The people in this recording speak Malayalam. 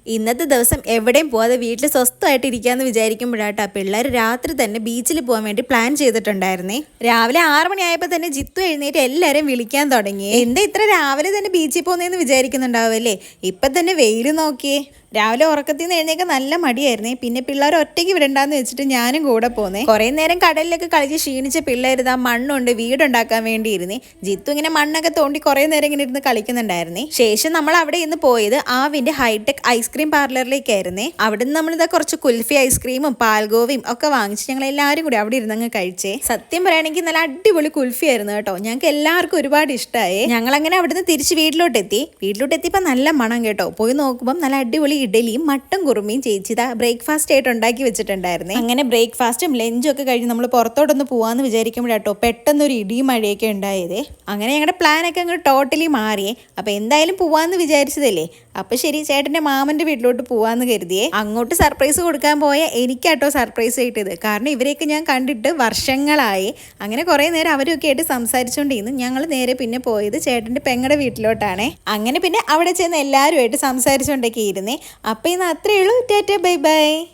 ഇന്നത്തെ ദിവസം എവിടെയും പോവാതെ വീട്ടിൽ സ്വസ്ഥമായിട്ട് ഇരിക്കാമെന്ന് വിചാരിക്കുമ്പോഴാട്ടോ പിള്ളേർ രാത്രി തന്നെ ബീച്ചിൽ പോകാൻ വേണ്ടി പ്ലാൻ ചെയ്തിട്ടുണ്ടായിരുന്നേ. രാവിലെ 6 മണിയായപ്പോൾ തന്നെ ജിത്തു എഴുന്നേറ്റ് എല്ലാവരും വിളിക്കാൻ തുടങ്ങി. എന്താ ഇത്ര രാവിലെ തന്നെ ബീച്ചിൽ പോകുന്നതെന്ന് വിചാരിക്കുന്നുണ്ടാവല്ലേ? ഇപ്പം തന്നെ വെയിൽ നോക്കിയേ. രാവിലെ ഉറക്കത്തിൽ നിന്ന് എഴുന്നേക്കാൻ നല്ല മടിയായിരുന്നേ. പിന്നെ പിള്ളേർ ഒറ്റയ്ക്ക് വിടണ്ടാന്ന് വെച്ചിട്ട് ഞാനും കൂടെ പോന്നേ. കുറേ നേരം കടലിലൊക്കെ കളിച്ച് ക്ഷീണിച്ച പിള്ളേർ ഇതാ മണ്ണുണ്ട് വീടുണ്ടാക്കാൻ വേണ്ടിയിരുന്നേ. ജിത്തു ഇങ്ങനെ മണ്ണൊക്കെ തോണ്ടി കുറേ നേരം ഇങ്ങനെ ഇരുന്ന് കളിക്കുന്നുണ്ടായിരുന്നേ. ശേഷം നമ്മൾ അവിടെ ഇന്ന് പോയത് ആവിന്റെ ഹൈടെക് ഐസ്ക്രീം പാർലറിലേക്കായിരുന്നേ. അവിടെ നിന്ന് നമ്മളിതാ കുറച്ച് കുൽഫി ഐസ്ക്രീമും പാൽഗോവയും ഒക്കെ വാങ്ങിച്ച് ഞങ്ങൾ എല്ലാവരും കൂടി അവിടെ ഇരുന്നങ്ങ് കഴിച്ചേ. സത്യം പറയുകയാണെങ്കിൽ നല്ല അടിപൊളി കുൽഫി ആയിരുന്നു കേട്ടോ. ഞങ്ങൾക്ക് എല്ലാവർക്കും ഒരുപാട് ഇഷ്ടമായി. ഞങ്ങൾ അങ്ങനെ അവിടുന്ന് തിരിച്ച് വീട്ടിലോട്ടെത്തിയപ്പോൾ നല്ല മണം കേട്ടോ. പോയി നോക്കുമ്പോൾ നല്ല അടിപൊളി ഇഡലിയും മട്ടൻ കുറുമയും ചേച്ചി ബ്രേക്ക്ഫാസ്റ്റ് ആയിട്ട് ഉണ്ടാക്കി വെച്ചിട്ടുണ്ടായിരുന്നേ. അങ്ങനെ ബ്രേക്ക്ഫാസ്റ്റും ലഞ്ചും ഒക്കെ കഴിഞ്ഞ് നമ്മൾ പുറത്തോട്ടൊന്ന് പോവാന്ന് വിചാരിക്കുമ്പോഴാട്ടോ പെട്ടെന്നൊരു ഇടിയും മഴയൊക്കെ ഉണ്ടായതേ. അങ്ങനെ ഞങ്ങളുടെ പ്ലാനൊക്കെ അങ്ങ് ടോട്ടലി മാറിയേ. അപ്പോൾ എന്തായാലും പോവാന്ന് വിചാരിച്ചതല്ലേ, അപ്പോൾ ശരി ചേട്ടൻ്റെ മാമൻ്റെ വീട്ടിലോട്ട് പോവാന്ന് കരുതിയേ. അങ്ങോട്ട് സർപ്രൈസ് കൊടുക്കാൻ പോയ എനിക്കാട്ടോ സർപ്രൈസ് കിട്ടിയത്. കാരണം ഇവരെയൊക്കെ ഞാൻ കണ്ടിട്ട് വർഷങ്ങളായി. അങ്ങനെ കുറേ നേരം അവരൊക്കെ ആയിട്ട് സംസാരിച്ചുകൊണ്ടിരുന്നു. ഞങ്ങൾ നേരെ പിന്നെ പോയത് ചേട്ടൻ്റെ പെങ്ങളുടെ വീട്ടിലോട്ടാണേ. അങ്ങനെ പിന്നെ അവിടെ ചെന്ന് എല്ലാവരുമായിട്ട് സംസാരിച്ചുകൊണ്ടൊക്കെ ഇരുന്നേ. അപ്പോൾ ഇന്ന് അത്രയേ ഉള്ളൂ. Tata bye bye.